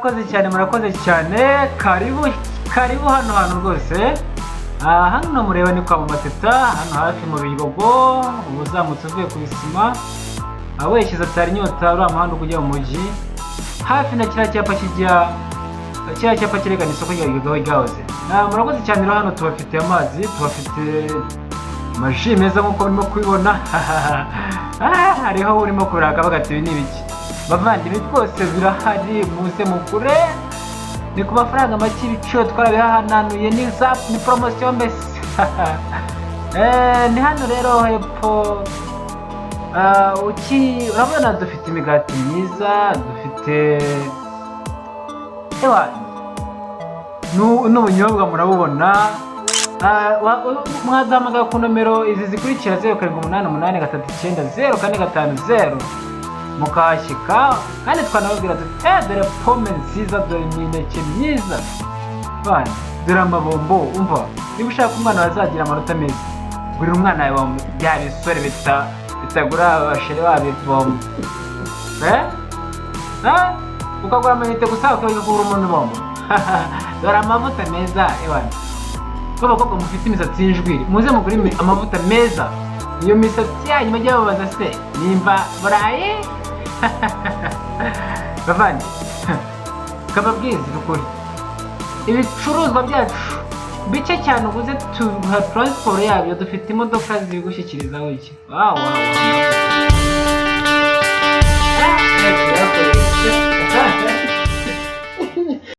murakoze cyane karibu hano hantu rwose. Hano mureba ni Kwa Mama Teta, hano hafi mu Biryogo, ubuzamutse uvuye Kubisima werekeza atari inyota uri amahanda kujya mu mujyi, hafi na kiriya cyapa cyerekana isoko rya Gahoze. Murakoze cyane rero, hano tubafitiye amazi, tubafite amaji meza nk'uko murimo kubibona. Hariho urimo kuraka bagati ibi ni ibiki bavandimwe, rwose birahari, muze mukure, ni ku mafaranga make, ibiciro twarabihananuye, ni promotion mbese. Ni hano rero hepfo. Urabona dufite imigati myiza, dufite n'ubunyobwa murabubona. Mwaduhamagara ku nomero izi zikurikira 0788390450 mukahashyika, kandi twanababwira tuti dore pome nziza, dore imineke myiza bana, dore amabombo. Umva, niba ushaka umwana wazagira amanota meza, gurira umwana wawe bya bisore bitagura abasheri babo bombo, ukagura amayinite gusa ukagura umuntu bombo. Dore amavuta meza ebana, abakobwa mufite imisatsi y'injwiri, muze mugure amavuta meza. Iyo misatsi yanyu mujye babaza se nimba burayi. Bavandi, kababwiza ukuri, ibicuruzwa byacu bike cyane uguze tuha transport yabyo, dufite imodoka zibigushyikirizaho iki. Wow.